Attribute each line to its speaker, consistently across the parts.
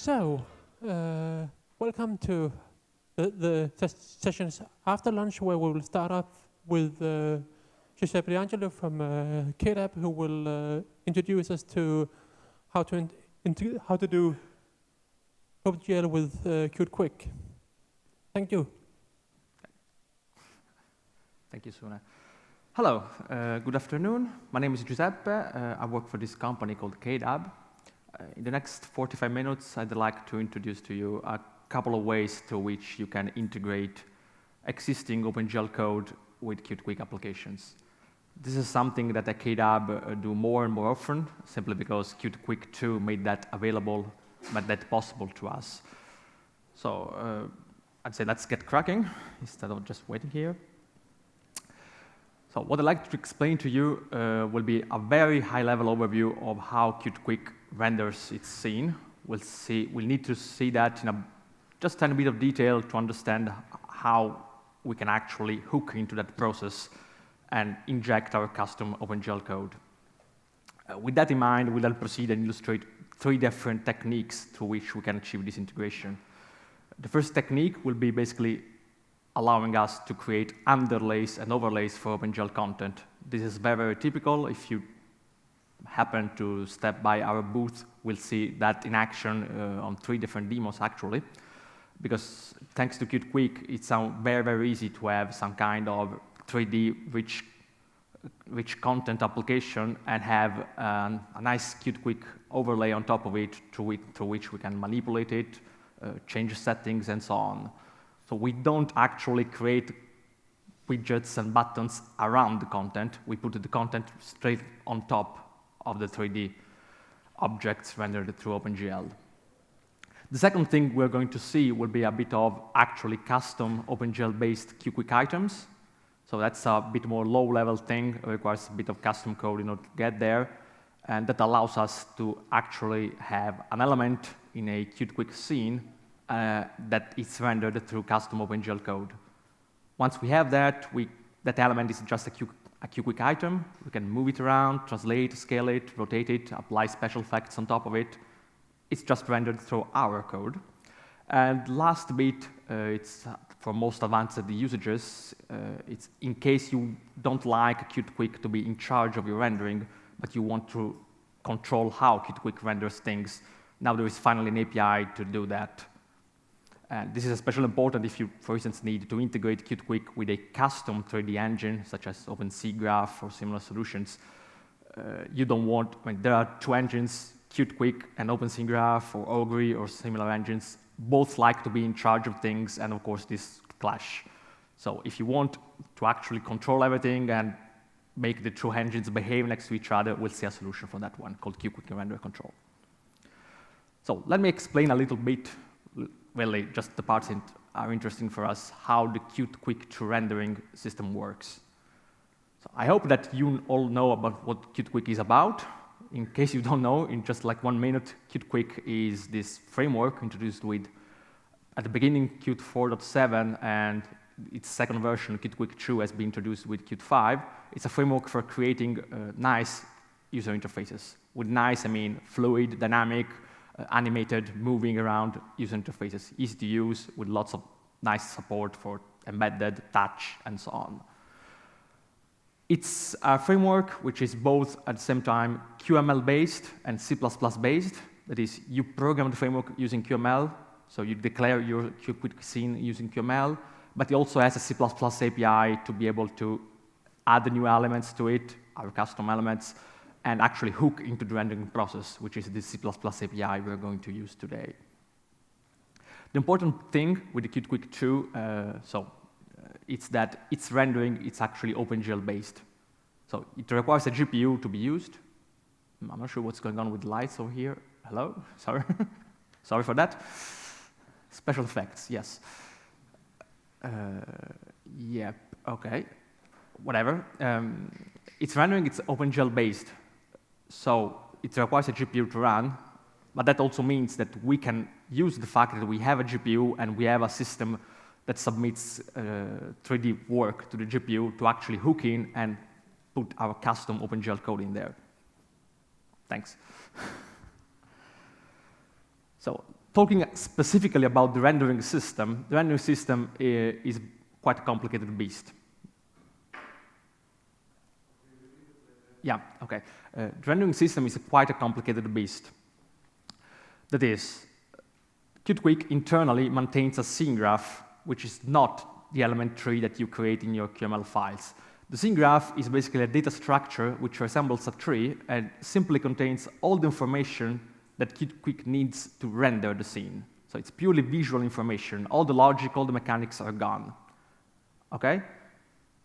Speaker 1: So, welcome to the sessions after lunch, where we will start off with Giuseppe D'Angelo from KDAB, who will introduce us to how to do OpenGL with QtQuick. Thank you.
Speaker 2: Thank you, Suna. Hello, good afternoon. My name is Giuseppe. I work for this company called KDAB. In the next 45 minutes, I'd like to introduce to you a couple of ways through which you can integrate existing OpenGL code with QtQuick applications. This is something that at KDAB do more and more often, simply because QtQuick 2 made that available, made that possible to us. So I'd say let's get cracking instead of just waiting here. So what I'd like to explain to you will be a very high-level overview of how QtQuick renders its scene. We'll need to see that in just a tiny bit of detail to understand how we can actually hook into that process and inject our custom OpenGL code. With that in mind, we'll then proceed and illustrate 3 different techniques through which we can achieve this integration. The first technique will be basically allowing us to create underlays and overlays for OpenGL content. This is very, very typical. If you happen to step by our booth, we'll see that in action on 3 different demos, actually. Because thanks to QtQuick, it's very, very easy to have some kind of 3D rich content application and have a nice QtQuick overlay on top of it through which we can manipulate it, change settings, and so on. So we don't actually create widgets and buttons around the content. We put the content straight on top of the 3D objects rendered through OpenGL. The second thing we're going to see will be a bit of actually custom OpenGL-based QQuick items. So that's a bit more low-level thing. It requires a bit of custom code in order to get there. And that allows us to actually have an element in a QtQuick scene that is rendered through custom OpenGL code. Once we have that, that element is just a QQuick item. We can move it around, translate, scale it, rotate it, apply special effects on top of it. It's just rendered through our code. And last bit, it's for most advanced usages, it's in case you don't like QtQuick to be in charge of your rendering, but you want to control how QtQuick renders things. Now there is finally an API to do that. And this is especially important if you, for instance, need to integrate QtQuick with a custom 3D engine, such as OpenSeaGraph or similar solutions. You don't want, there are 2 engines, QtQuick and OpenSeaGraph or Ogre or similar engines. Both like to be in charge of things, and of course, this clash. So if you want to actually control everything and make the 2 engines behave next to each other, we'll see a solution for that one called QQuick Render Control. So let me explain a little bit, really, just the parts that are interesting for us, how the QtQuick to rendering system works. So I hope that you all know about what QtQuick is about. In case you don't know, in just like 1 minute, QtQuick is this framework introduced with, at the beginning, Qt 4.7, and its second version, QtQuick 2, has been introduced with Qt 5. It's a framework for creating nice user interfaces. With nice, I mean fluid, dynamic, animated, moving around user interfaces, easy to use, with lots of nice support for embedded, touch, and so on. It's a framework which is both, at the same time, QML-based and C++-based. That is, you program the framework using QML, so you declare your QtQuick scene using QML, but it also has a C++ API to be able to add new elements to it, our custom elements, and actually hook into the rendering process, which is the C++ API we're going to use today. The important thing with the QtQuick 2, it's that its rendering, it's actually OpenGL-based. So it requires a GPU to be used. I'm not sure what's going on with the lights over here. Hello? Sorry. Sorry for that. Special effects, yes. Yeah, OK. Whatever. Its rendering, it's OpenGL-based. So it requires a GPU to run, but that also means that we can use the fact that we have a GPU and we have a system that submits 3D work to the GPU to actually hook in and put our custom OpenGL code in there. Thanks. So talking specifically about the rendering system is quite a complicated beast. Yeah, okay. The rendering system is quite a complicated beast. That is, QtQuick internally maintains a scene graph, which is not the element tree that you create in your QML files. The scene graph is basically a data structure which resembles a tree and simply contains all the information that QtQuick needs to render the scene. So it's purely visual information. All the logic, all the mechanics are gone. Okay?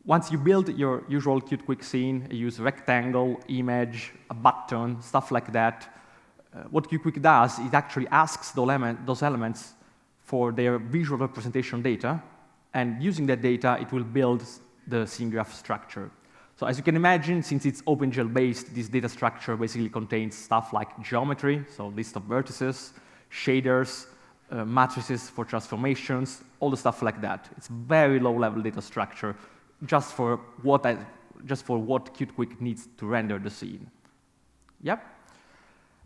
Speaker 2: Once you build your usual QtQuick scene, you use a rectangle, image, a button, stuff like that. What QtQuick does, it actually asks those elements for their visual representation data, and using that data, it will build the scene graph structure. So as you can imagine, since it's OpenGL-based, this data structure basically contains stuff like geometry, so list of vertices, shaders, matrices for transformations, all the stuff like that. It's very low-level data structure, just for what QtQuick needs to render the scene. Yep.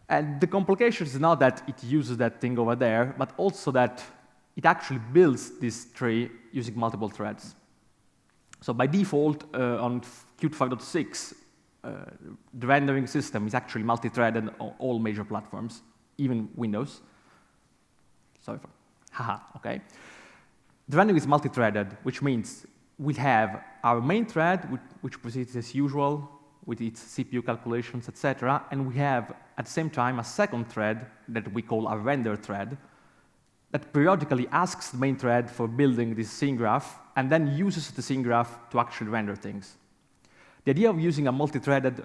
Speaker 2: And the complication is not that it uses that thing over there, but also that it actually builds this tree using multiple threads. So by default, on Qt 5.6, the rendering system is actually multi-threaded on all major platforms, even Windows. Sorry for, haha, okay. The rendering is multi-threaded, which means we have our main thread, which proceeds as usual with its CPU calculations, etc. And we have, at the same time, a second thread that we call a render thread that periodically asks the main thread for building this scene graph and then uses the scene graph to actually render things. The idea of using a multi-threaded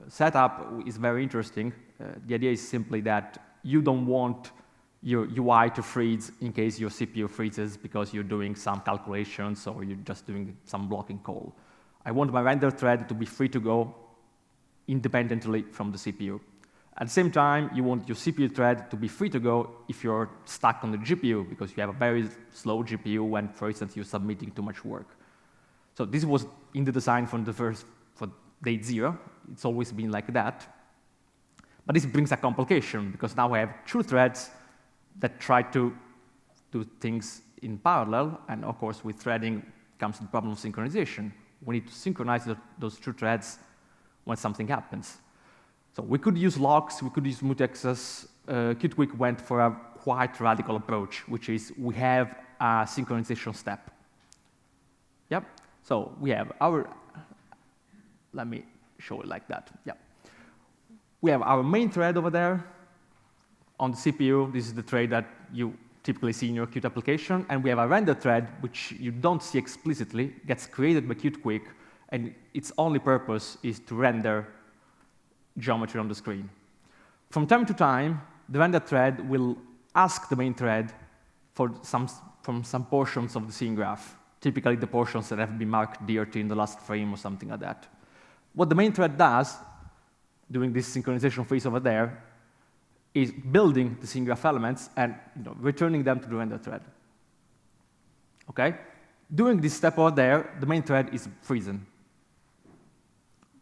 Speaker 2: setup is very interesting. The idea is simply that you don't want your UI to freeze in case your CPU freezes because you're doing some calculations or you're just doing some blocking call. I want my render thread to be free to go independently from the CPU. At the same time, you want your CPU thread to be free to go if you're stuck on the GPU because you have a very slow GPU when, for instance, you're submitting too much work. So this was in the design for day 0. It's always been like that. But this brings a complication because now I have two threads that try to do things in parallel, and of course with threading comes the problem of synchronization. We need to synchronize those two threads when something happens. So we could use locks, we could use mutexes. QtQuick went for a quite radical approach, which is we have a synchronization step. Yep, so we have our, let me show it like that. Yep. We have our main thread over there. On the CPU, this is the thread that you typically see in your Qt application, and we have a render thread, which you don't see explicitly, gets created by QtQuick, and its only purpose is to render geometry on the screen. From time to time, the render thread will ask the main thread for some portions of the scene graph, typically the portions that have been marked dirty in the last frame or something like that. What the main thread does, during this synchronization phase over there, is building the scene graph elements and returning them to the render thread. Okay? During this step over there, the main thread is freezing.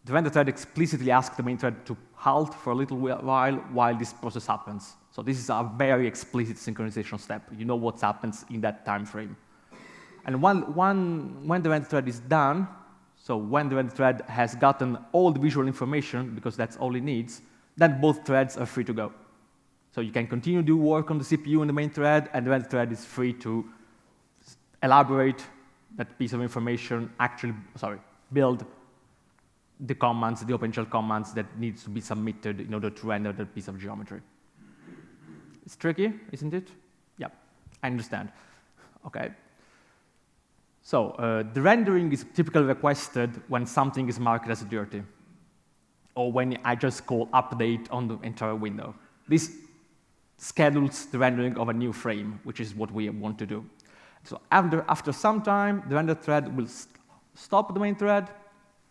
Speaker 2: The render thread explicitly asks the main thread to halt for a little while this process happens. So this is a very explicit synchronization step. You know what happens in that time frame. And when the render thread is done, so when the render thread has gotten all the visual information, because that's all it needs, then both threads are free to go. So you can continue to do work on the CPU in the main thread, and the render thread is free to elaborate that piece of information, build the commands, the OpenGL commands that needs to be submitted in order to render that piece of geometry. It's tricky, isn't it? Yeah, I understand. Okay. So the rendering is typically requested when something is marked as dirty, or when I just call update on the entire window. This schedules the rendering of a new frame, which is what we want to do. So after some time, the render thread will stop the main thread,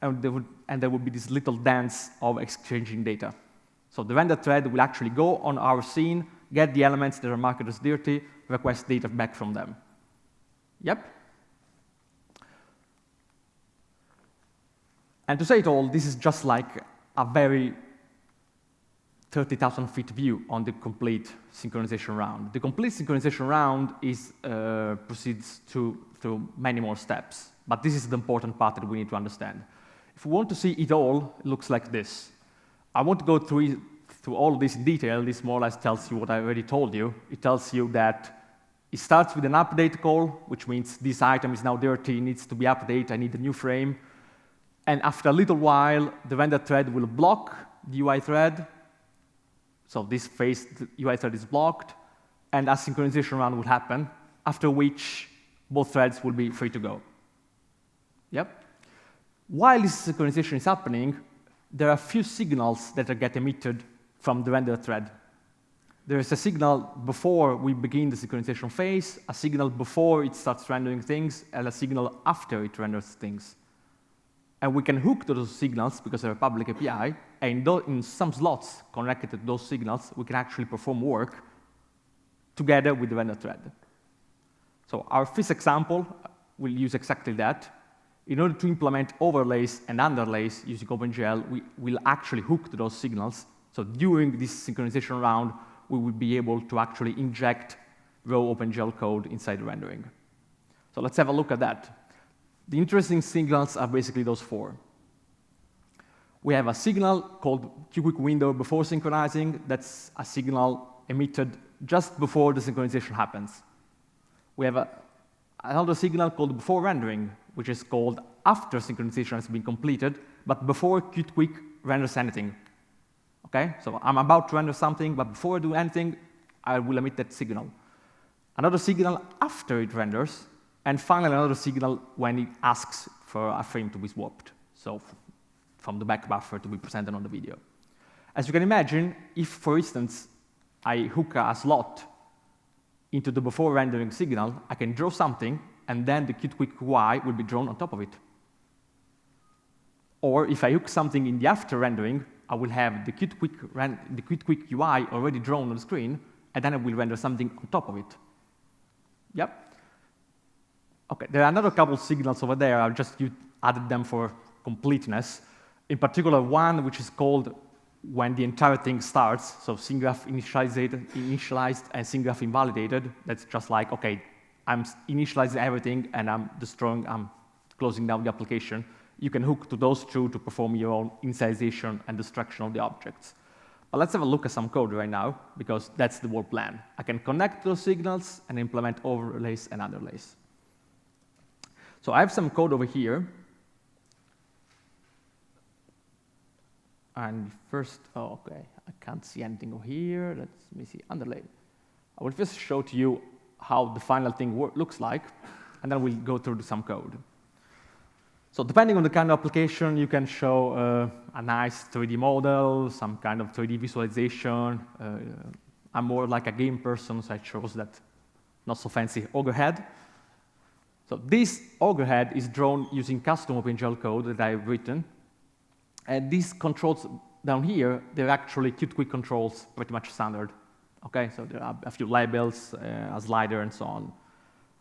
Speaker 2: and there will be this little dance of exchanging data. So the render thread will actually go on our scene, get the elements that are marked as dirty, request data back from them. Yep. And to say it all, this is just like a very 30,000 feet view on the complete synchronization round. The complete synchronization round proceeds through many more steps, but this is the important part that we need to understand. If we want to see it all, it looks like this. I won't go through all this in detail. This more or less tells you what I already told you. It tells you that it starts with an update call, which means this item is now dirty, needs to be updated, I need a new frame. And after a little while, the render thread will block the UI thread. So this phase, the UI thread is blocked, and a synchronization round will happen, after which both threads will be free to go. Yep. While this synchronization is happening, there are a few signals that get emitted from the render thread. There is a signal before we begin the synchronization phase, a signal before it starts rendering things, and a signal after it renders things. And we can hook to those signals because they're a public API, and in some slots connected to those signals, we can actually perform work together with the render thread. So our first example will use exactly that. In order to implement overlays and underlays using OpenGL, we will actually hook to those signals. So during this synchronization round, we will be able to actually inject raw OpenGL code inside the rendering. So let's have a look at that. The interesting signals are basically those four. We have a signal called QQuick window before synchronizing. That's a signal emitted just before the synchronization happens. We have another signal called before rendering, which is called after synchronization has been completed, but before QtQuick renders anything. Okay? So I'm about to render something, but before I do anything, I will emit that signal. Another signal after it renders, and finally another signal when it asks for a frame to be swapped, so from the back buffer to be presented on the video. As you can imagine, if, for instance, I hook a slot into the before rendering signal, I can draw something, and then the QtQuick UI will be drawn on top of it. Or if I hook something in the after rendering, I will have the QtQuick UI already drawn on the screen, and then I will render something on top of it. Yep. Okay, there are another couple signals over there. I've just added them for completeness. In particular, one which is called when the entire thing starts, so SyncGraph initialized and SyncGraph invalidated. That's just like, okay, I'm initializing everything and I'm closing down the application. You can hook to those two to perform your own initialization and destruction of the objects. But let's have a look at some code right now, because that's the whole plan. I can connect those signals and implement overlays and underlays. So I have some code over here. And first, oh, okay, I can't see anything over here. Let me see, underlay. I will first show to you how the final thing looks like, and then we'll go through some code. So depending on the kind of application, you can show a nice 3D model, some kind of 3D visualization. I'm more like a game person, so I chose that not so fancy ogre head. So this ogre head is drawn using custom OpenGL code that I've written. And these controls down here, they're actually QtQuick controls, pretty much standard. Okay, so there are a few labels, a slider, and so on.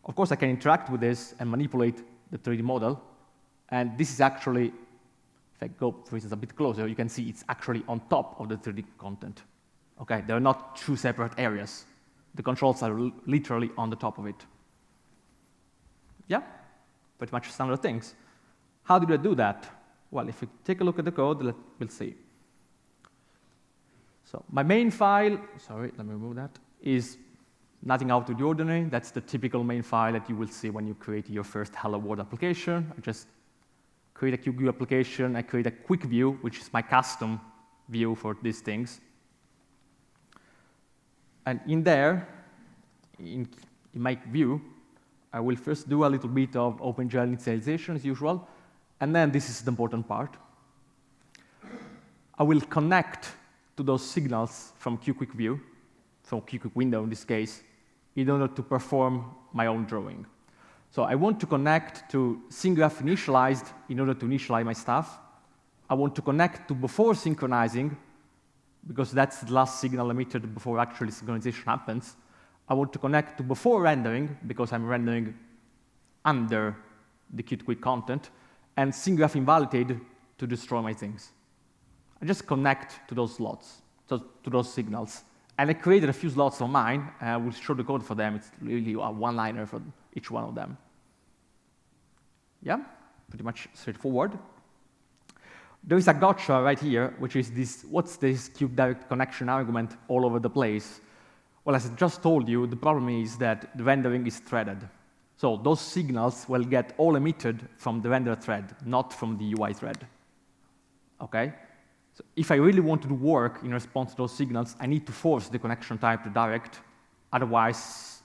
Speaker 2: Of course, I can interact with this and manipulate the 3D model. And this is actually, if I go, for instance, a bit closer, you can see it's actually on top of the 3D content. Okay, they're not two separate areas. The controls are literally on the top of it. Yeah, pretty much standard things. How did I do that? Well, if we take a look at the code, we'll see. So my main file, sorry, let me remove that, is nothing out of the ordinary. That's the typical main file that you will see when you create your first Hello World application. I just create a QGUI application. I create a quick view, which is my custom view for these things. And in there, in my view, I will first do a little bit of OpenGL initialization as usual, and then this is the important part. I will connect to those signals from QQuick view, from QQuick window in this case, in order to perform my own drawing. So I want to connect to SyncGraph initialized in order to initialize my stuff. I want to connect to before synchronizing, because that's the last signal emitted before actually synchronization happens. I want to connect to before rendering, because I'm rendering under the QtQuick content, and SyncGraph invalidated to destroy my things. I just connect to those slots. so to those signals. And I created a few slots of mine, and I will show the code for them. It's really a one-liner for each one of them. Yeah, pretty much straightforward. There is a gotcha right here, which is this, what's this cube direct connection argument all over the place? Well, as I just told you, the problem is that the rendering is threaded. So those signals will get all emitted from the render thread, not from the UI thread. Okay? So if I really want to do work in response to those signals, I need to force the connection type to direct. Otherwise,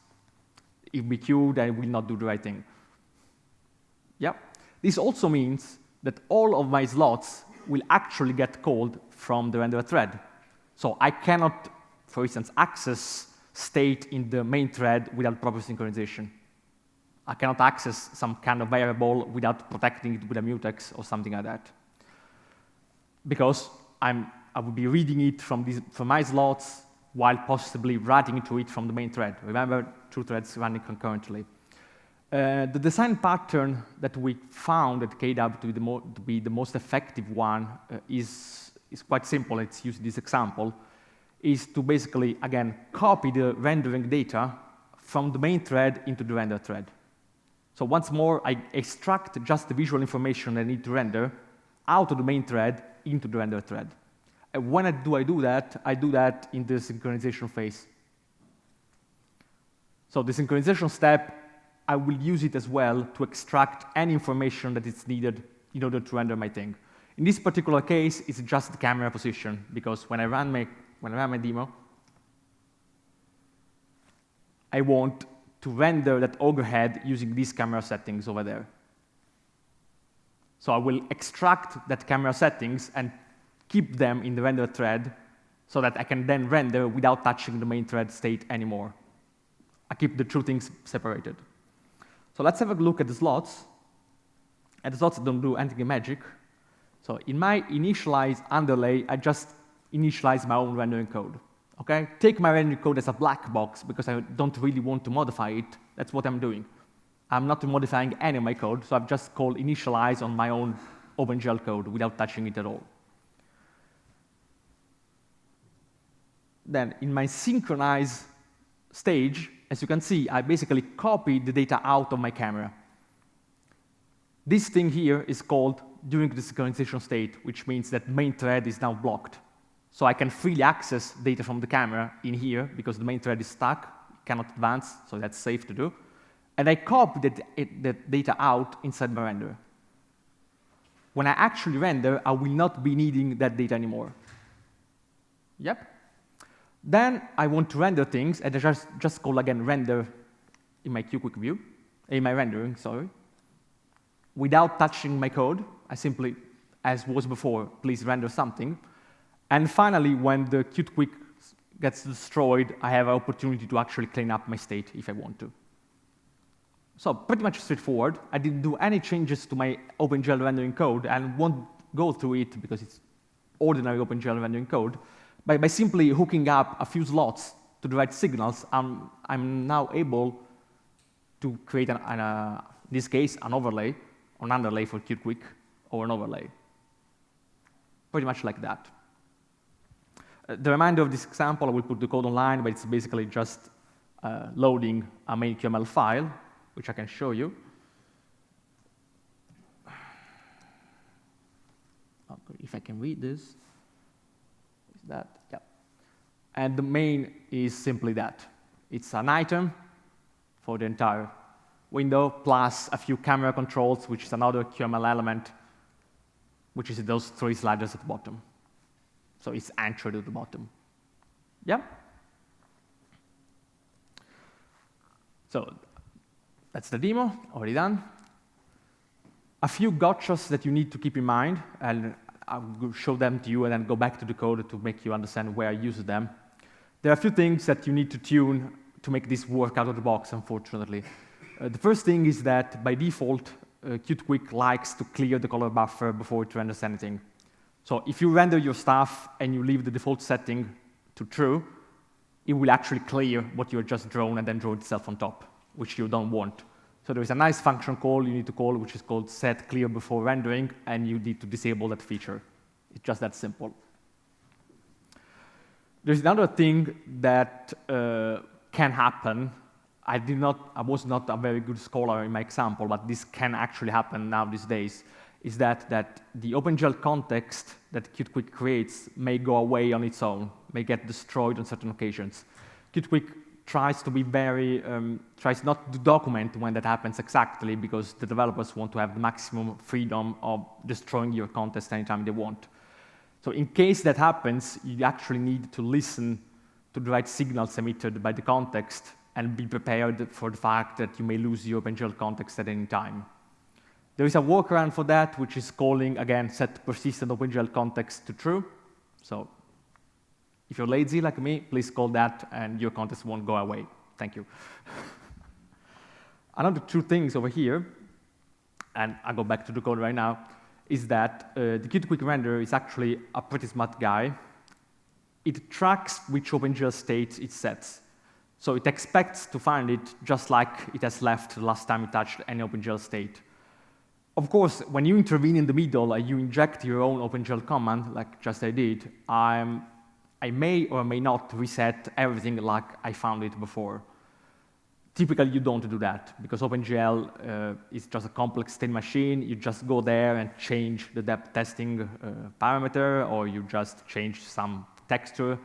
Speaker 2: it will be queued and it will not do the right thing. Yeah. This also means that all of my slots will actually get called from the render thread. So I cannot, for instance, access state in the main thread without proper synchronization. I cannot access some kind of variable without protecting it with a mutex or something like that. Because I would be reading it from my slots while possibly writing to it from the main thread. Remember, 2 threads running concurrently. The design pattern that we found at KDAB to be the most effective one is quite simple. Let's use this example. Is to basically, again, copy the rendering data from the main thread into the render thread. So once more, I extract just the visual information I need to render out of the main thread into the render thread. And when I do that in the synchronization phase. So the synchronization step, I will use it as well to extract any information that is needed in order to render my thing. In this particular case, it's just the camera position, because when I run my demo, I want to render that overhead using these camera settings over there. So I will extract that camera settings and keep them in the render thread so that I can then render without touching the main thread state anymore. I keep the two things separated. So let's have a look at the slots. And the slots don't do anything magic. So in my initialize underlay, I just initialize my own rendering code. Okay? Take my rendering code as a black box because I don't really want to modify it. That's what I'm doing. I'm not modifying any of my code, so I've just called initialize on my own OpenGL code without touching it at all. Then in my synchronize stage, as you can see, I basically copied the data out of my camera. This thing here is called during the synchronization state, which means that main thread is now blocked. So I can freely access data from the camera in here because the main thread is stuck, cannot advance, so that's safe to do. And I copied that data out inside my render. When I actually render, I will not be needing that data anymore. Yep. Then I want to render things, and I just call again render in my QQuick view, in my rendering, sorry. Without touching my code, I simply, as was before, please render something. And finally, when the QtQuick gets destroyed, I have an opportunity to actually clean up my state if I want to. So pretty much straightforward. I didn't do any changes to my OpenGL rendering code and won't go through it because it's ordinary OpenGL rendering code. By simply hooking up a few slots to the right signals, I'm now able to create, in this case, an overlay, an underlay for QtQuick, or an overlay. Pretty much like that. The remainder of this example, I will put the code online, but it's basically just loading a main QML file, which I can show you. If I can read this. That, yeah. And the main is simply that. It's an item for the entire window, plus a few camera controls, which is another QML element, which is those 3 sliders at the bottom. So it's anchored at the bottom. Yeah? So that's the demo, already done. A few gotchas that you need to keep in mind, and I'll show them to you and then go back to the code to make you understand where I use them. There are a few things that you need to tune to make this work out of the box, unfortunately. The first thing is that, by default, QtQuick likes to clear the color buffer before it renders anything. So if you render your stuff and you leave the default setting to true, it will actually clear what you have just drawn and then draw itself on top, which you don't want. So there is a nice function call you need to call, which is called set clear before rendering, and you need to disable that feature. It's just that simple. There's another thing that can happen. I was not a very good scholar in my example, but this can actually happen now these days, is that the OpenGL context that QtQuick creates may go away on its own, may get destroyed on certain occasions. QtQuick tries to be tries not to document when that happens exactly, because the developers want to have the maximum freedom of destroying your context anytime they want. So in case that happens, you actually need to listen to the right signals emitted by the context and be prepared for the fact that you may lose your OpenGL context at any time. There is a workaround for that, which is calling, again, set persistent OpenGL context to true. So if you're lazy like me, please call that, and your context won't go away. Thank you. Another two things over here, and I'll go back to the code right now, is that the QtQuick renderer is actually a pretty smart guy. It tracks which OpenGL state it sets. So it expects to find it just like it has left the last time it touched any OpenGL state. Of course, when you intervene in the middle and you inject your own OpenGL command, like just I did, I may or may not reset everything like I found it before. Typically, you don't do that, because OpenGL is just a complex state machine. You just go there and change the depth testing parameter, or you just change some texture,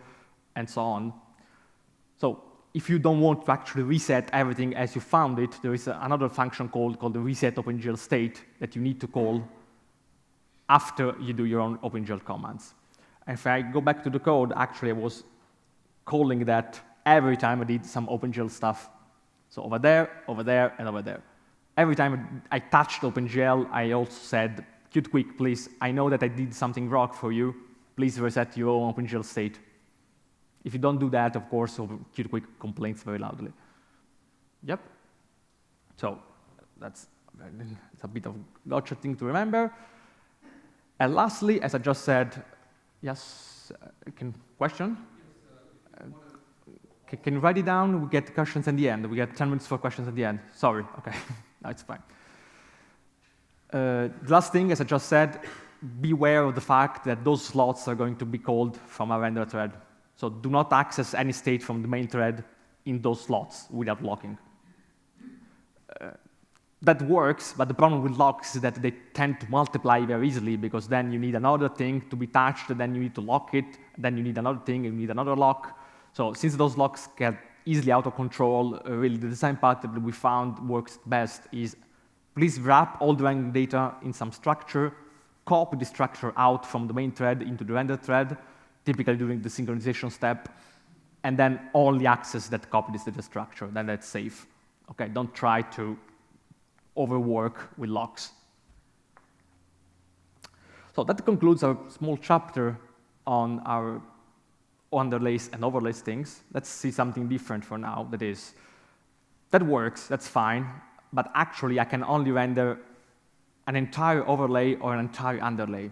Speaker 2: and so on. So if you don't want to actually reset everything as you found it, there is another function called the reset OpenGL state that you need to call after you do your own OpenGL commands. And if I go back to the code, actually I was calling that every time I did some OpenGL stuff. So over there, and over there. Every time I touched OpenGL, I also said, QtQuick, please, I know that I did something wrong for you. Please reset your own OpenGL state. If you don't do that, of course, QtQuick complains very loudly. Yep. So it's a bit of gotcha thing to remember. And lastly, as I just said, yes, question? Can you write it down? We get questions at the end. We get 10 minutes for questions at the end. Sorry. OK. No, it's fine. The last thing, as I just said, beware of the fact that those slots are going to be called from a render thread. So do not access any state from the main thread in those slots without locking. That works, but the problem with locks is that they tend to multiply very easily, because then you need another thing to be touched, then you need to lock it, then you need another thing, and you need another lock. So since those locks get easily out of control, really the design pattern that we found works best is please wrap all the rendering data in some structure, copy the structure out from the main thread into the render thread, typically during the synchronization step, and then only access that copied data structure. Then that's safe. Okay, don't try to overwork with locks. So that concludes our small chapter on our underlays and overlays things. Let's see something different for now. That works, that's fine, but actually I can only render an entire overlay or an entire underlay.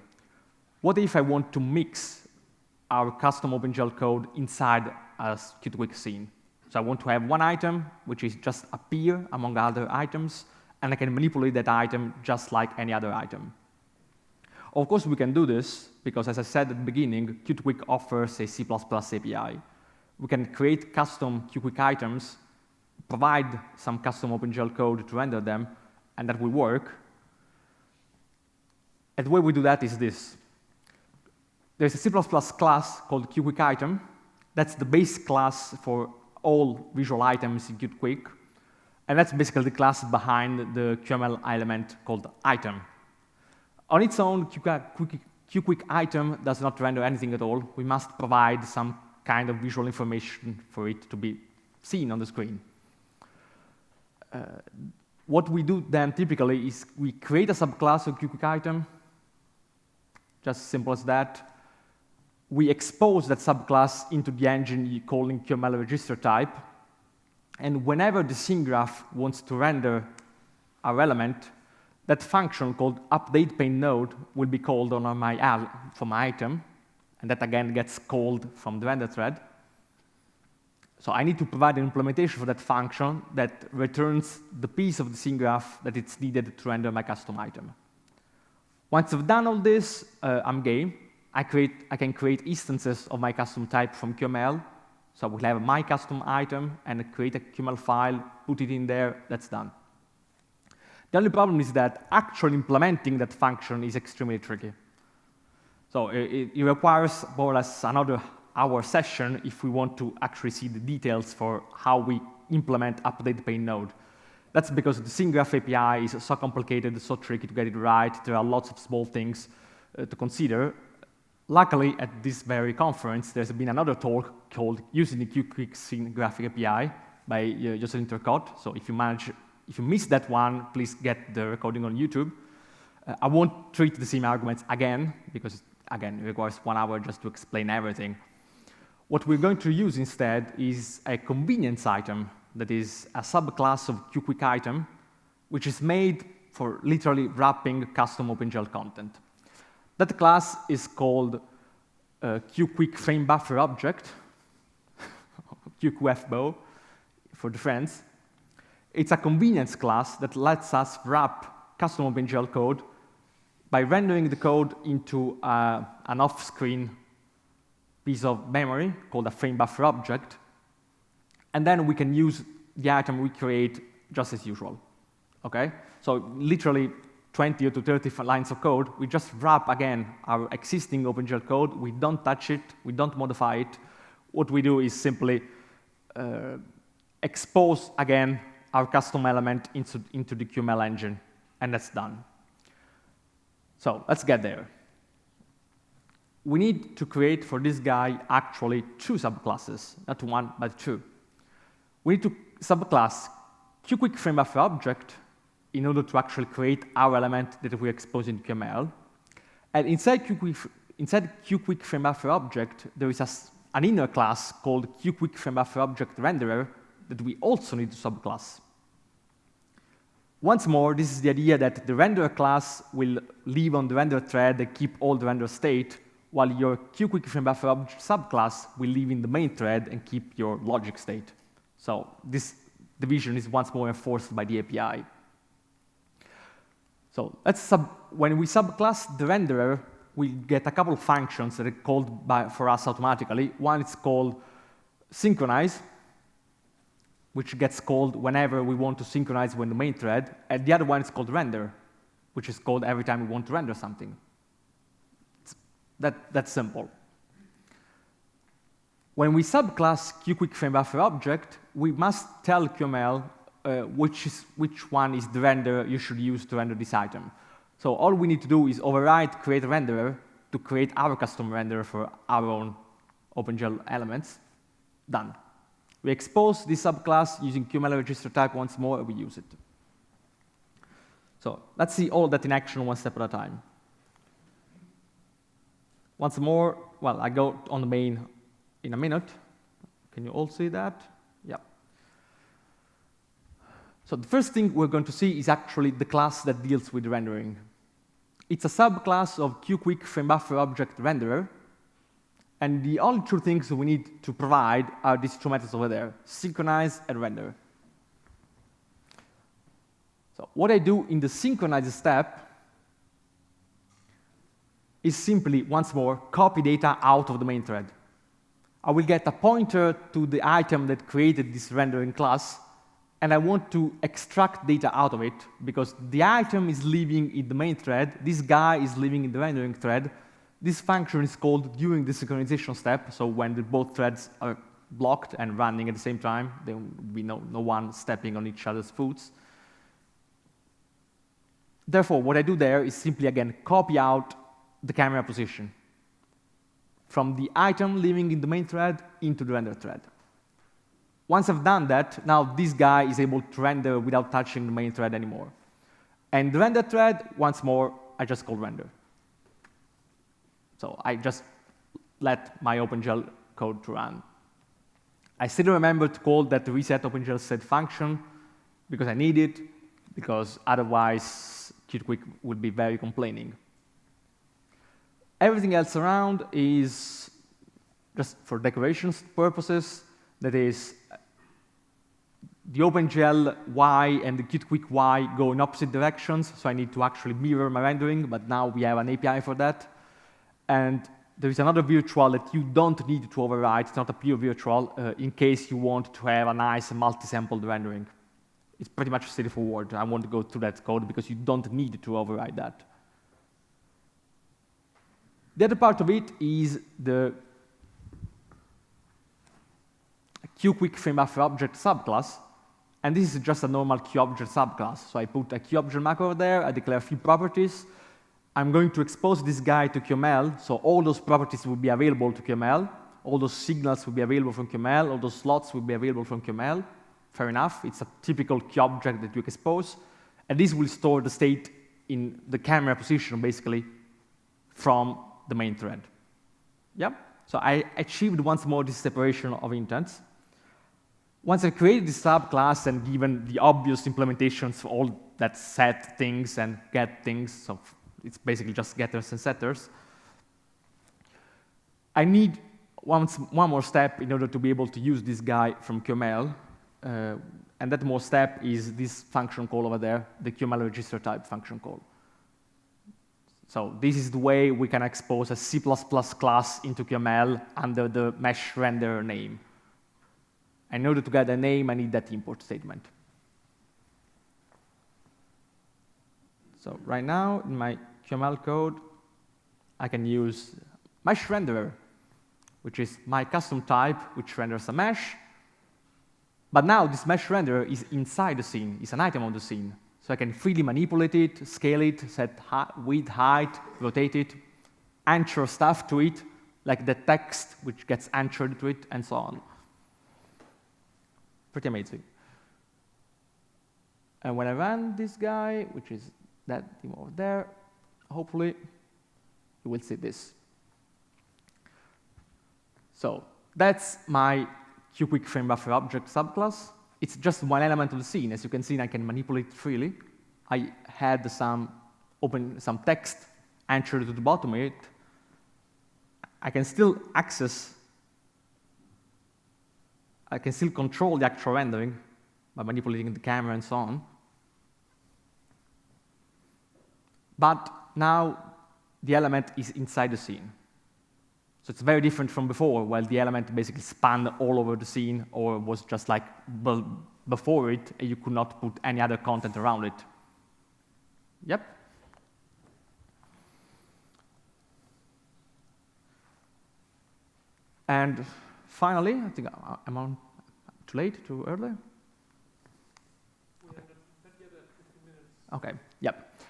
Speaker 2: What if I want to mix our custom OpenGL code inside a QtQuick scene? So I want to have one item, which is just appear among other items, and I can manipulate that item just like any other item. Of course, we can do this, because as I said at the beginning, QtQuick offers a C++ API. We can create custom QtQuick items, provide some custom OpenGL code to render them, and that will work. And the way we do that is this. There's a C++ class called QtQuickItem. That's the base class for all visual items in QtQuick. And that's basically the class behind the QML element called item. On its own, QtQuickItem does not render anything at all. We must provide some kind of visual information for it to be seen on the screen. What we do then typically is we create a subclass of QtQuickItem, just simple as that. We expose that subclass into the engine calling QML register type. And whenever the scene graph wants to render our element, that function called updatePaintNode will be called on my item, and that again gets called from the render thread. So I need to provide an implementation for that function that returns the piece of the scene graph that it's needed to render my custom item. Once I've done all this, I'm game. I can create instances of my custom type from QML. So we'll have my custom item and create a QML file, put it in there, that's done. The only problem is that actually implementing that function is extremely tricky. So it requires more or less another hour session if we want to actually see the details for how we implement update pane node. That's because the SyncGraph API is so complicated, so tricky to get it right. There are lots of small things to consider. Luckily, at this very conference, there's been another talk called Using the QQuick SyncGraph API by Giuseppe D'Angelo. So if you missed that one, please get the recording on YouTube. I won't treat the same arguments again, because again, it requires 1 hour just to explain everything. What we're going to use instead is a convenience item that is a subclass of QQuick item, which is made for literally wrapping custom OpenGL content. That class is called QQuick frame buffer object, QQFBO for the friends. It's a convenience class that lets us wrap custom OpenGL code by rendering the code into an off-screen piece of memory called a frame buffer object, and then we can use the item we create just as usual. Okay? So literally 20 to 30 lines of code, we just wrap again our existing OpenGL code. We don't touch it, we don't modify it. What we do is simply expose again our custom element into the QML engine, and that's done. So let's get there. We need to create for this guy actually 2 subclasses, not 1, but 2. We need to subclass QQuick frame buffer object in order to actually create our element that we expose in QML. And inside QQuick frame buffer object, there is an inner class called QQuick frame buffer object renderer that we also need to subclass. Once more, this is the idea that the renderer class will live on the render thread and keep all the render state, while your QQuick frame buffer object subclass will live in the main thread and keep your logic state. So this division is once more enforced by the API. So when we subclass the renderer, we get a couple of functions that are called for us automatically. One is called synchronize, which gets called whenever we want to synchronize with the main thread, and the other one is called render, which is called every time we want to render something. That's simple. When we subclass QQuick frame buffer object, we must tell QML which one is the render you should use to render this item. So all we need to do is override create renderer to create our custom renderer for our own OpenGL elements. Done. We expose this subclass using QML register type once more, and we use it. So let's see all that in action one step at a time. Once more, well, I go on the main in a minute. Can you all see that? Yeah. So the first thing we're going to see is actually the class that deals with rendering. It's a subclass of QQuick frame buffer object renderer, and the only 2 things we need to provide are these 2 methods over there, synchronize and render. So what I do in the synchronize step is simply, once more, copy data out of the main thread. I will get a pointer to the item that created this rendering class, and I want to extract data out of it, because the item is living in the main thread, this guy is living in the rendering thread. This function is called during the synchronization step, so when both threads are blocked and running at the same time, there will be no one stepping on each other's foots. Therefore, what I do there is simply, again, copy out the camera position from the item living in the main thread into the render thread. Once I've done that, now this guy is able to render without touching the main thread anymore. And the render thread, once more, I just call render. So I just let my OpenGL code to run. I still remember to call that reset OpenGL set function because I need it, because otherwise QtWick would be very complaining. Everything else around is just for decoration purposes. That is, the OpenGL Y and the QtWick Y go in opposite directions, so I need to actually mirror my rendering, but now we have an API for that. And there is another virtual that you don't need to override. It's not a pure virtual in case you want to have a nice multi-sampled rendering. It's pretty much straightforward. I won't go through that code because you don't need to override that. The other part of it is the QQuickFrameBufferObject subclass. And this is just a normal QObject subclass. So I put a QObject macro there, I declare a few properties. I'm going to expose this guy to QML, so all those properties will be available to QML, all those signals will be available from QML, all those slots will be available from QML. Fair enough, it's a typical QObject that you expose, and this will store the state in the camera position, basically, from the main thread. Yep, so I achieved once more this separation of intents. Once I created this subclass and given the obvious implementations for all that set things and get things, so it's basically just getters and setters, I need one more step in order to be able to use this guy from QML, and that more step is this function call over there, the QML register type function call. So this is the way we can expose a C++ class into QML under the mesh render name. In order to get a name, I need that import statement. So right now, in my QML code, I can use mesh renderer, which is my custom type, which renders a mesh. But now this mesh renderer is inside the scene, it's an item on the scene. So I can freely manipulate it, scale it, set width, height, rotate it, anchor stuff to it, like the text which gets anchored to it, and so on. Pretty amazing. And when I run this guy, which is that thing over there, hopefully you will see this. So that's my QQuickFrameBufferObject subclass. It's just one element of the scene. As you can see, I can manipulate it freely. I had some text anchored to the bottom of it. I can still control the actual rendering by manipulating the camera and so on. But now the element is inside the scene. So it's very different from before, where the element basically spanned all over the scene or was just like before it, and you could not put any other content around it. Yep. And finally, I think I'm on too late, too early? Okay, yep.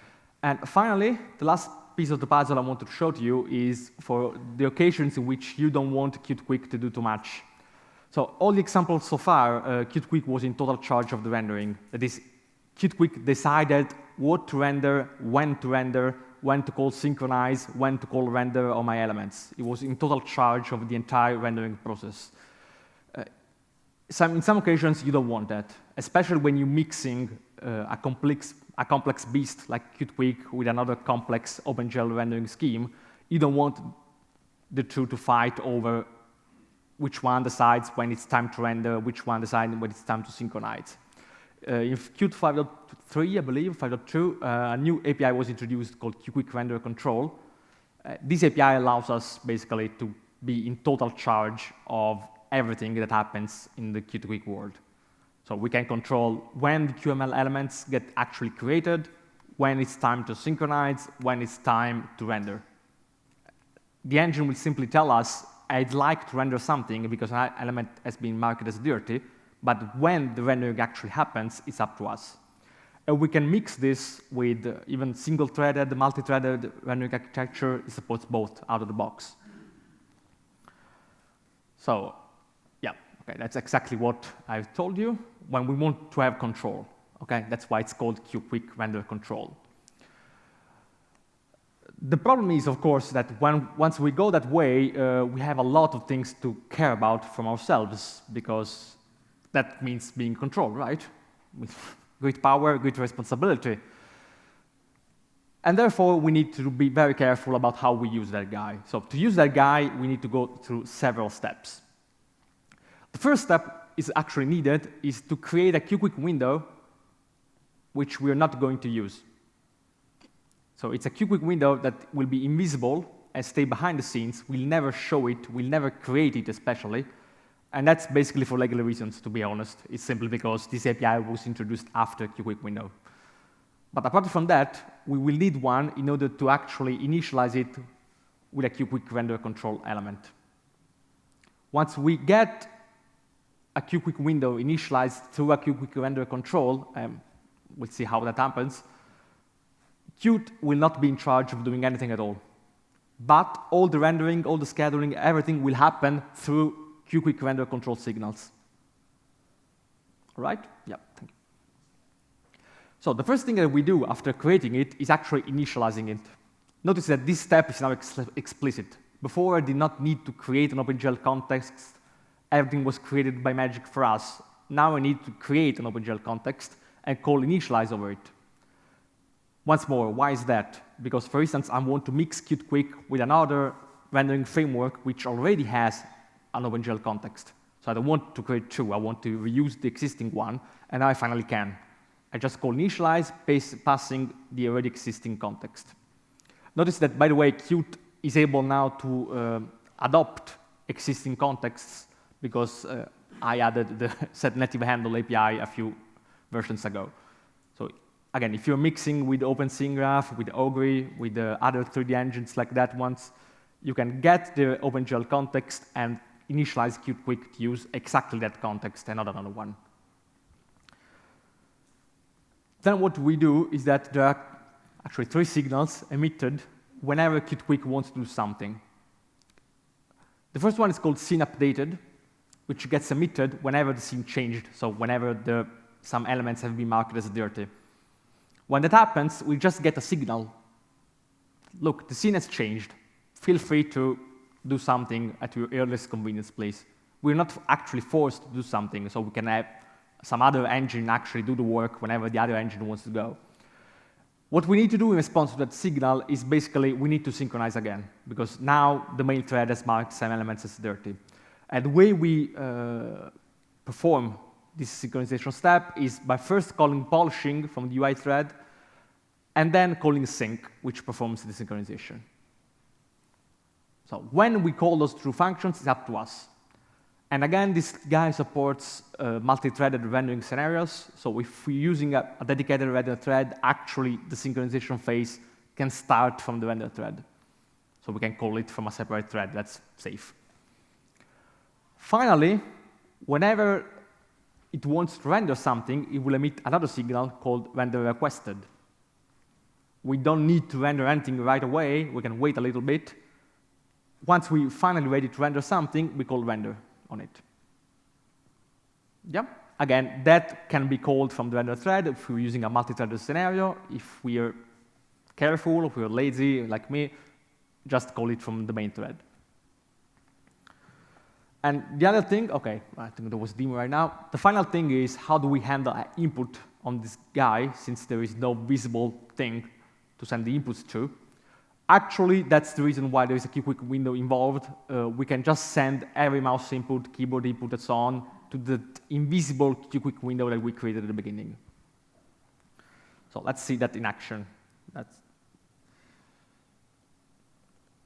Speaker 2: And finally, the last piece of the puzzle I wanted to show to you is for the occasions in which you don't want QtQuick to do too much. So all the examples so far, QtQuick was in total charge of the rendering. That is, QtQuick decided what to render, when to call synchronize, when to call render on my elements. It was in total charge of the entire rendering process. In some occasions, you don't want that, especially when you're mixing a complex beast like QtQuick with another complex OpenGL rendering scheme. You don't want the two to fight over which one decides when it's time to render, which one decides when it's time to synchronize. In Qt 5.3, I believe, 5.2, a new API was introduced called QQuick Render Control. This API allows us basically to be in total charge of everything that happens in the QtQuick world. So we can control when the QML elements get actually created, when it's time to synchronize, when it's time to render. The engine will simply tell us, I'd like to render something because an element has been marked as dirty, but when the rendering actually happens, it's up to us. And we can mix this with even single-threaded, multi-threaded rendering architecture. It supports both out of the box. So yeah, okay, that's exactly what I've told you when we want to have control. Okay, that's why it's called QQuick Render Control. The problem is, of course, that once we go that way, we have a lot of things to care about from ourselves, because that means being controlled, right? With great power, great responsibility. And therefore, we need to be very careful about how we use that guy. So to use that guy, we need to go through several steps. The first step is actually needed is to create a QQuick window which we are not going to use. So it's a QQuick window that will be invisible and stay behind the scenes. We'll never show it, we'll never create it especially. And that's basically for legal reasons, to be honest. It's simply because this API was introduced after QQuick window. But apart from that, we will need one in order to actually initialize it with a QQuick render control element. Once we get a QQuick window initialized through a QQuick render control, we'll see how that happens, Qt will not be in charge of doing anything at all. But all the rendering, all the scheduling, everything will happen through QQuick render control signals. All right? Yeah, thank you. So the first thing that we do after creating it is actually initializing it. Notice that this step is now explicit. Before, I did not need to create an OpenGL context. Everything was created by magic for us. Now I need to create an OpenGL context and call initialize over it. Once more, why is that? Because, for instance, I want to mix QtQuick with another rendering framework which already has an OpenGL context. So I don't want to create two. I want to reuse the existing one, and now I finally can. I just call initialize, passing the already existing context. Notice that, by the way, Qt is able now to adopt existing contexts because I added the setNativeHandle API a few versions ago. So again, if you're mixing with OpenSceneGraph, with Ogre, with other 3D engines like that ones, you can get the OpenGL context and initialize QtQuick to use exactly that context and not another one. Then what we do is that there are actually 3 signals emitted whenever QtQuick wants to do something. The first one is called SceneUpdated, which gets emitted whenever the scene changed, so whenever some elements have been marked as dirty. When that happens, we just get a signal. Look, the scene has changed. Feel free to do something at your earliest convenience, please. We're not actually forced to do something, so we can have some other engine actually do the work whenever the other engine wants to go. What we need to do in response to that signal is basically we need to synchronize again, because now the main thread has marked some elements as dirty. And the way we perform this synchronization step is by first calling polishing from the UI thread, and then calling sync, which performs the synchronization. So when we call those two functions, it's up to us. And again, this guy supports multi-threaded rendering scenarios. So if we're using a dedicated render thread, actually the synchronization phase can start from the render thread. So we can call it from a separate thread. That's safe. Finally, whenever it wants to render something, it will emit another signal called render requested. We don't need to render anything right away. We can wait a little bit. Once we're finally ready to render something, we call render on it. Yeah. Again, that can be called from the render thread if we're using a multi-threaded scenario. If we are careful, if we're lazy like me, just call it from the main thread. And the other thing, okay, I think there was a demo right now. The final thing is how do we handle an input on this guy since there is no visible thing to send the inputs to. Actually, that's the reason why there is a QQuick window involved. We can just send every mouse input, keyboard input, and so on to the invisible QQuick window that we created at the beginning. So let's see that in action. That's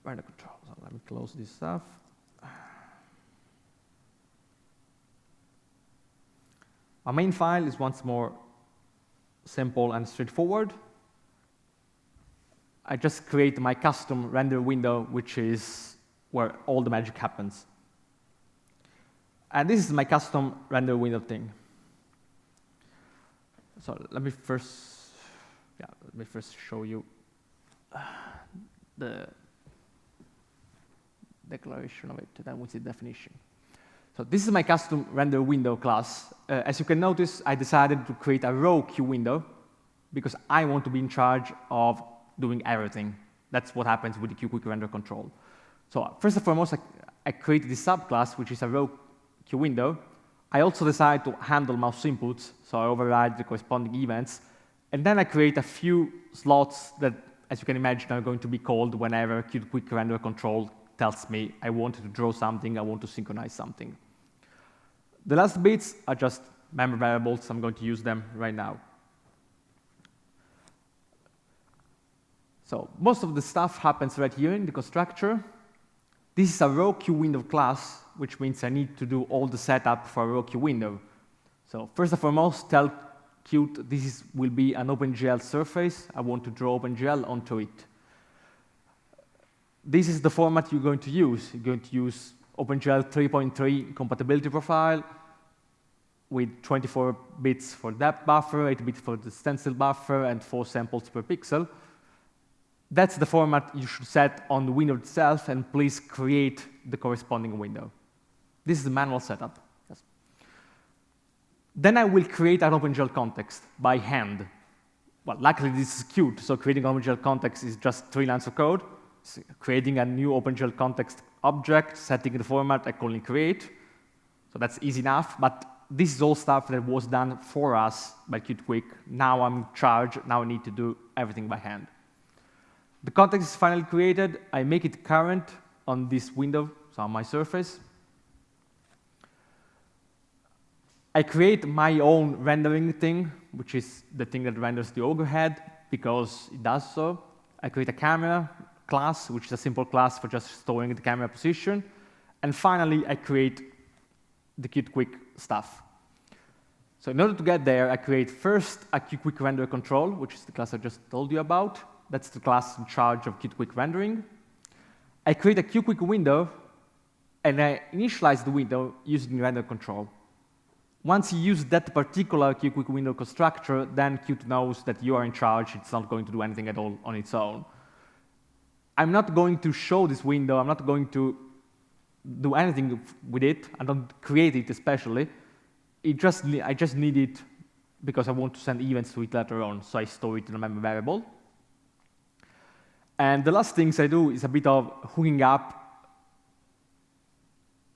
Speaker 2: render control. So let me close this stuff. Our main file is once more simple and straightforward. I just create my custom render window, which is where all the magic happens. And this is my custom render window thing. So let me first show you the declaration of it, then we'll see the definition. So this is my custom render window class. As you can notice, I decided to create a row Q window because I want to be in charge of doing everything. That's what happens with the QQuick render control. So first and foremost, I created this subclass, which is a row Q window. I also decide to handle mouse inputs, so I override the corresponding events. And then I create a few slots that, as you can imagine, are going to be called whenever QQuick render control tells me I want to draw something, I want to synchronize something. The last bits are just memory variables. I'm going to use them right now. So most of the stuff happens right here in the constructor. This is a raw QWindow class, which means I need to do all the setup for a raw QWindow. So first and foremost, tell Qt this will be an OpenGL surface. I want to draw OpenGL onto it. This is the format you're going to use. You're going to use OpenGL 3.3 compatibility profile with 24 bits for depth buffer, 8 bits for the stencil buffer, and 4 samples per pixel. That's the format you should set on the window itself, and please create the corresponding window. This is the manual setup. Yes. Then I will create an OpenGL context by hand. Well, luckily this is Qt, so creating an OpenGL context is just 3 lines of code. So creating a new OpenGL context object, setting the format, and calling create. So that's easy enough, but this is all stuff that was done for us by Qt. Now I'm in charge, now I need to do everything by hand. The context is finally created. I make it current on this window, so on my surface. I create my own rendering thing, which is the thing that renders the overhead, because it does so. I create a camera class, which is a simple class for just storing the camera position. And finally, I create the Qt stuff. So in order to get there, I create first a Qt render control, which is the class I just told you about. That's the class in charge of Qt rendering. I create a Qt window, and I initialize the window using render control. Once you use that particular Qt window constructor, then Qt knows that you are in charge. It's not going to do anything at all on its own. I'm not going to show this window. I'm not going to do anything with it. I don't create it especially. I just need it because I want to send events to it later on, so I store it in a memory variable. And the last things I do is a bit of hooking up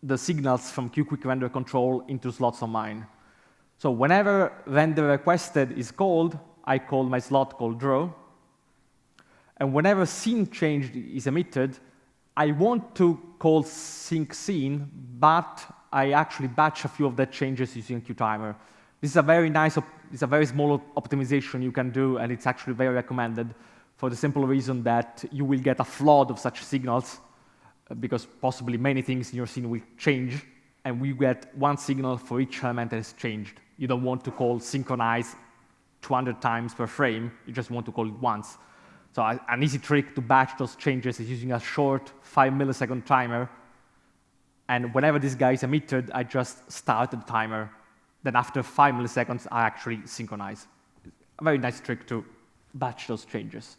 Speaker 2: the signals from Qt render control into slots on mine. So whenever render requested is called, I call my slot called draw. And whenever scene change is emitted, I want to call sync scene, but I actually batch a few of the changes using a QTimer. This is a very nice, it's a very small optimization you can do, and it's actually very recommended for the simple reason that you will get a flood of such signals, because possibly many things in your scene will change, and we get one signal for each element that has changed. You don't want to call synchronize 200 times per frame. You just want to call it once. So an easy trick to batch those changes is using a short 5-millisecond timer. And whenever this guy is emitted, I just start the timer. Then after 5 milliseconds, I actually synchronize. A very nice trick to batch those changes.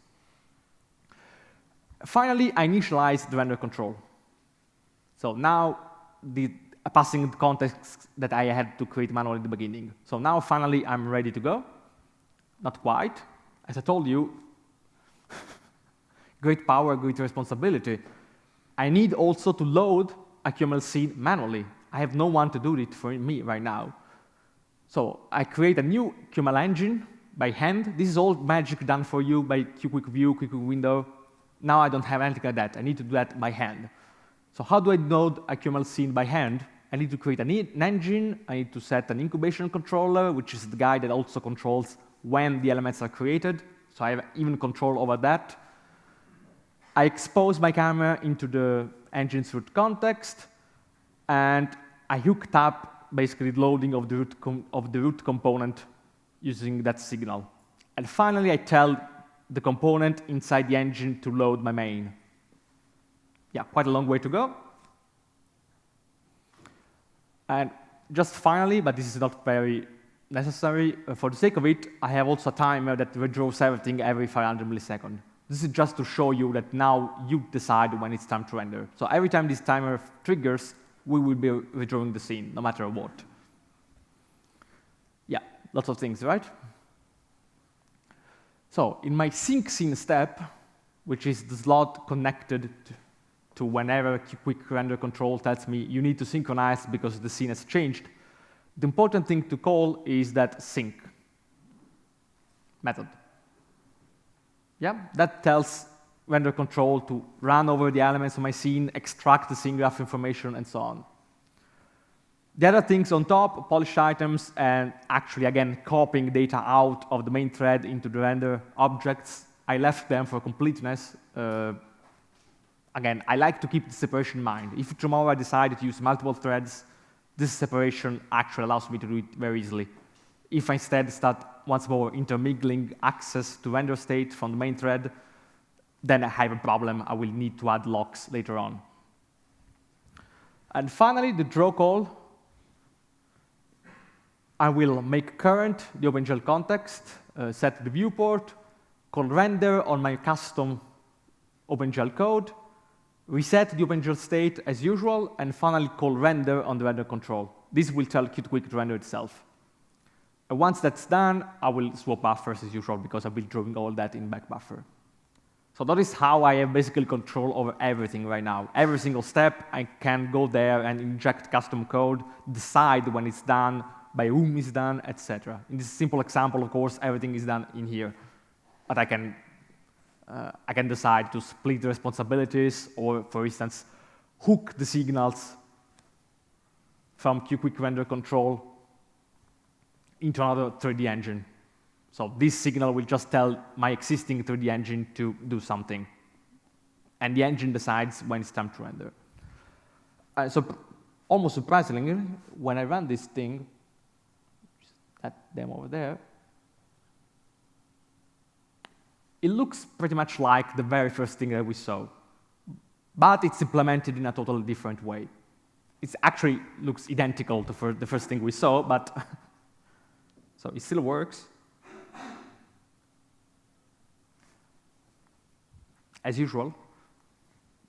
Speaker 2: Finally, I initialize the render control. So now, passing the context that I had to create manually at the beginning. So now, finally, I'm ready to go. Not quite. As I told you, great power, great responsibility. I need also to load a QML scene manually. I have no one to do it for me right now. So I create a new QML engine by hand. This is all magic done for you by Qt View, Qt Window. Now I don't have anything like that. I need to do that by hand. So how do I load a QML scene by hand? I need to create an engine. I need to set an incubation controller, which is the guy that also controls when the elements are created. So I have even control over that. I expose my camera into the engine's root context, and I hooked up basically loading of the root component using that signal. And finally, I tell the component inside the engine to load my main. Yeah, quite a long way to go. And just finally, but this is not very necessary, for the sake of it, I have also a timer that redraws everything every 500 milliseconds. This is just to show you that now you decide when it's time to render. So every time this timer triggers, we will be redrawing the scene, no matter what. Yeah, lots of things, right? So in my sync scene step, which is the slot connected to whenever Qt render control tells me you need to synchronize because the scene has changed, the important thing to call is that sync method. Yeah, that tells render control to run over the elements of my scene, extract the scene graph information, and so on. The other things on top, polish items, and actually, again, copying data out of the main thread into the render objects I left them for completeness. Again, I like to keep the separation in mind. If tomorrow I decide to use multiple threads, this separation actually allows me to do it very easily. If I instead start once more intermingling access to render state from the main thread, then I have a problem. I will need to add locks later on. And finally, the draw call. I will make current the OpenGL context, set the viewport, call render on my custom OpenGL code, reset the OpenGL state as usual, and finally call render on the render control. This will tell QtQuick to render itself. And once that's done, I will swap buffers as usual because I'll be drawing all that in back buffer. So that is how I have basically control over everything right now. Every single step, I can go there and inject custom code, decide when it's done, by whom it's done, etc. In this simple example, of course, everything is done in here. But I can decide to split the responsibilities or, for instance, hook the signals from QQuick render control into another 3D engine. So this signal will just tell my existing 3D engine to do something. And the engine decides when it's time to render. So almost surprisingly, when I run this thing, that demo over there, it looks pretty much like the very first thing that we saw. But it's implemented in a totally different way. It actually looks identical to the first thing we saw, but so it still works. As usual.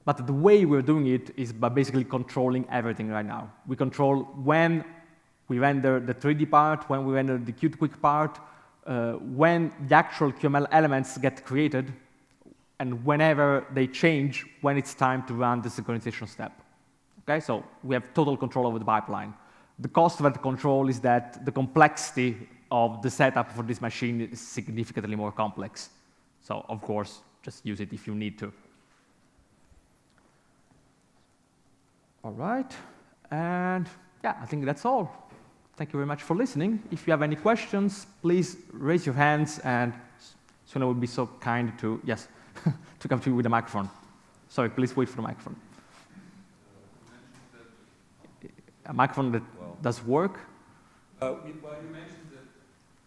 Speaker 2: But the way we're doing it is by basically controlling everything right now. We control when we render the 3D part, when we render the QtQuick part, when the actual QML elements get created, and whenever they change, when it's time to run the synchronization step. Okay, so we have total control over the pipeline. The cost of that control is that the complexity of the setup for this machine is significantly more complex. So, of course, just use it if you need to. All right, and yeah, I think that's all. Thank you very much for listening. If you have any questions, please raise your hands, and Suna will be so kind to, yes, to come to you with a microphone. Sorry, please wait for the microphone. A microphone that does work.
Speaker 3: Well,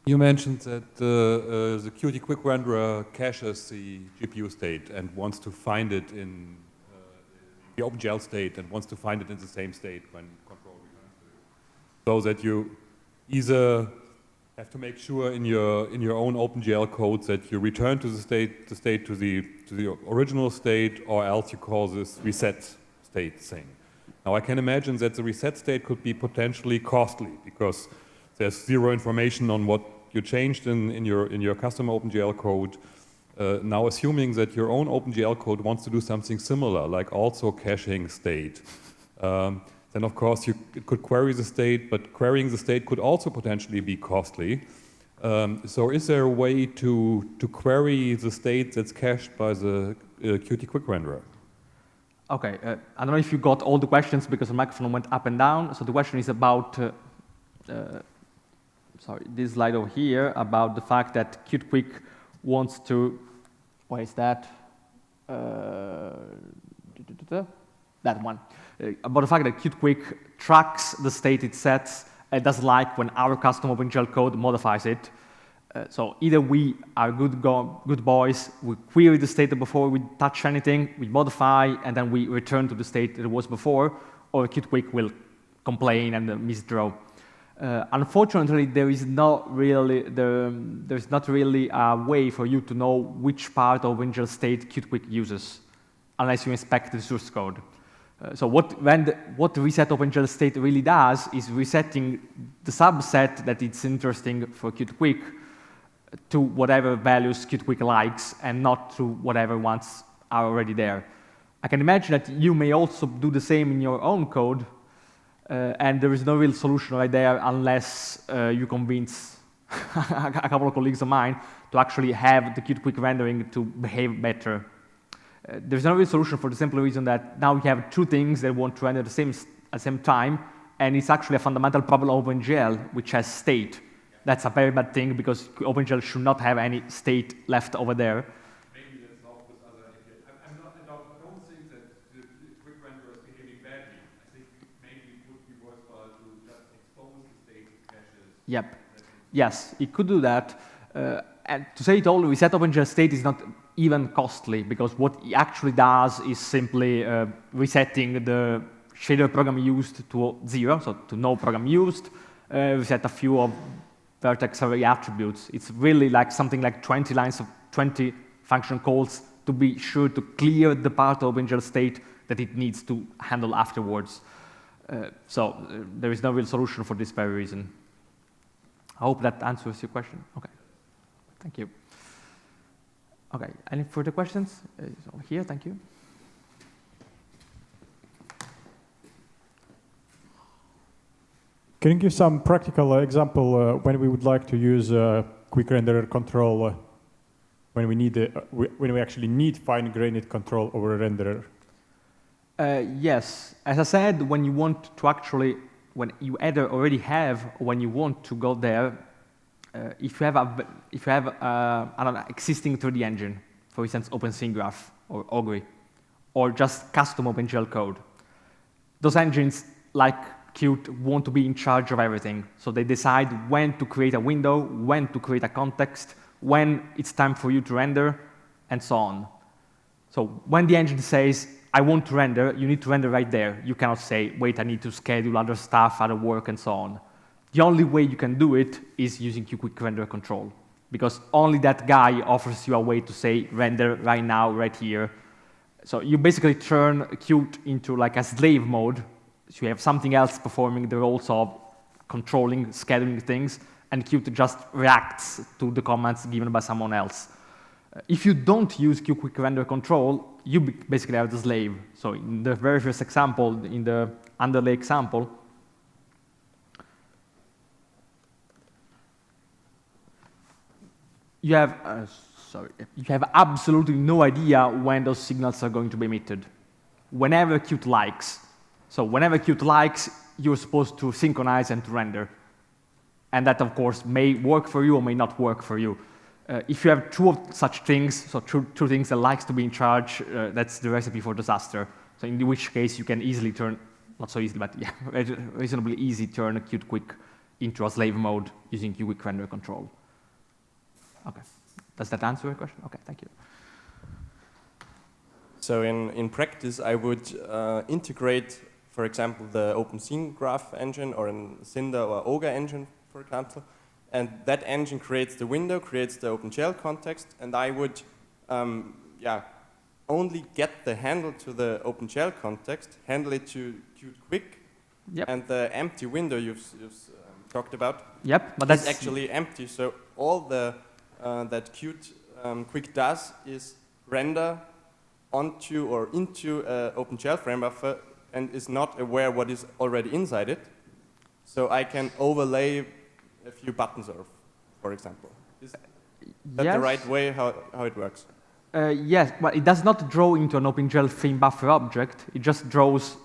Speaker 3: you mentioned that the QtQuick renderer caches the GPU state and wants to find it in the OpenGL state and wants to find it in the same state when control returns to it. So that you either have to make sure in your own OpenGL code that you return to the state to the original state, or else you call this reset state thing. Now I can imagine that the reset state could be potentially costly because there's zero information on what you changed in your custom OpenGL code. Now assuming that your own OpenGL code wants to do something similar, like also caching state, then of course it could query the state, but querying the state could also potentially be costly. So is there a way to query the state that's cached by the QtQuick renderer?
Speaker 2: Okay, I don't know if you got all the questions because the microphone went up and down. So the question is about, sorry, this slide over here about the fact that QtQuick wants to, where is that? That one. About the fact that QtQuick tracks the state it sets and doesn't like when our custom OpenGL code modifies it. So either we are good boys, we query the state before we touch anything, we modify, and then we return to the state that it was before, or QtQuick will complain and misdraw. Unfortunately, there is not really a way for you to know which part of OpenGL state QtQuick uses, unless you inspect the source code. So what reset OpenGL state really does is resetting the subset that it's interesting for QtQuick to whatever values QtQuick likes and not to whatever ones are already there. I can imagine that you may also do the same in your own code, and there is no real solution right there unless you convince a couple of colleagues of mine to actually have the QtQuick rendering to behave better. There's no real solution for the simple reason that now we have two things that want to render at the same time, and it's actually a fundamental problem of OpenGL, which has state. That's a very bad thing because OpenGL should not have any state left over there. Yep. Yes, it could do that. And to say it all, reset OpenGL state is not even costly, because what it actually does is simply resetting the shader program used to 0, so to no program used, reset a few of vertex array attributes. It's really like something like 20 lines of 20 function calls to be sure to clear the part of OpenGL state that it needs to handle afterwards. So there is no real solution for this very reason. I hope that answers your question. Okay, thank you. Okay, any further questions? Over here, thank you.
Speaker 4: Can you give some practical example when we would like to use quick renderer control when we actually need fine-grained control over a renderer?
Speaker 2: Yes, as I said, when you want to actually, when you either already have, or when you want to go there, if you have I don't know, existing 3D engine, for instance, OpenSceneGraph or Ogre, or just custom OpenGL code, those engines, like Qt, want to be in charge of everything. So they decide when to create a window, when to create a context, when it's time for you to render, and so on. So when the engine says, I want to render, you need to render right there. You cannot say, wait, I need to schedule other stuff, other work, and so on. The only way you can do it is using Quick Render Control, because only that guy offers you a way to say, render right now, right here. So you basically turn Qt into like a slave mode. So you have something else performing the roles of controlling, scheduling things, and Qt just reacts to the commands given by someone else. If you don't use Quick Render Control, you basically are the slave. So in the very first example, in the underlay example, you have absolutely no idea when those signals are going to be emitted. Whenever Qt likes. So whenever Qt likes, you're supposed to synchronize and to render. And that, of course, may work for you or may not work for you. If you have two of such things, so two things that likes to be in charge, that's the recipe for disaster. So in which case, you can easily turn, not so easily, but yeah, reasonably easy turn Qt Quick into a slave mode using Quick Render Control. Okay, does that answer your question? Okay, thank you.
Speaker 5: So in practice, I would integrate, for example, the OpenSceneGraph engine or an Cinder or Ogre engine, for example, and that engine creates the window, creates the OpenGL context, and I would only get the handle to the OpenGL context, handle it to Qt Quick,
Speaker 2: yep.
Speaker 5: And the empty window you've talked about.
Speaker 2: Yep, but that's
Speaker 5: actually empty. So all the that Qt Quick does is render onto or into OpenGL frame buffer and is not aware what is already inside it. So I can overlay a few buttons, for example. Is that the right way how it works?
Speaker 2: Yes, but it does not draw into an OpenGL frame buffer object. It just draws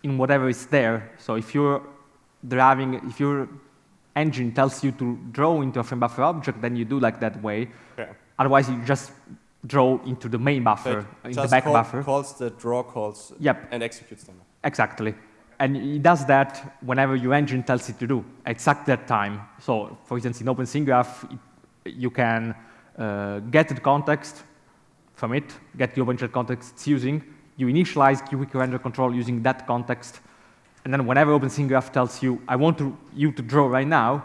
Speaker 2: in whatever is there. So if your engine tells you to draw into a frame buffer object, then you do like that way.
Speaker 5: Okay.
Speaker 2: Otherwise, you just draw into the main buffer,
Speaker 5: so
Speaker 2: in the back buffer.
Speaker 5: Calls the draw calls,
Speaker 2: yep.
Speaker 5: And executes them.
Speaker 2: Exactly. And it does that whenever your engine tells it to do, exactly that time. So, for instance, in OpenSceneGraph, you can get the context from it, get the OpenGL context it's using, you initialize Quick Render Control using that context, and then whenever OpenSceneGraph tells you, I want you to draw right now,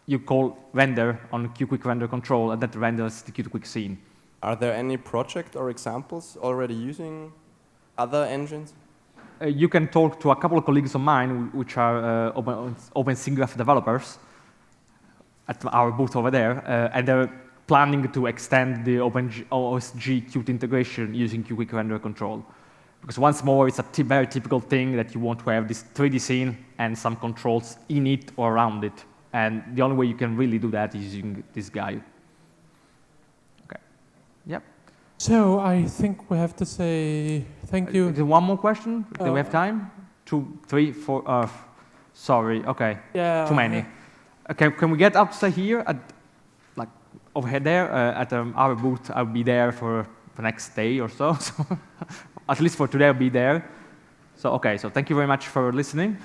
Speaker 2: you call render on Quick Render Control, and that renders the Qt Quick scene.
Speaker 5: Are there any project or examples already using other engines?
Speaker 2: You can talk to a couple of colleagues of mine, which are OpenSceneGraph developers, at our booth over there, and they're planning to extend the OSG Qt integration using Quick Render Control. Because once more, it's a very typical thing that you want to have this 3D scene and some controls in it or around it. And the only way you can really do that is using this guy. Okay. Yep.
Speaker 1: So I think we have to say thank you.
Speaker 2: Is there one more question? Do we have time? 2, 3, 4. Sorry. Okay.
Speaker 1: Yeah.
Speaker 2: Too many. Okay. Can we get outside here at like over there at our booth? I'll be there for the next day or so. So at least for today, I'll be there. So okay. So thank you very much for listening.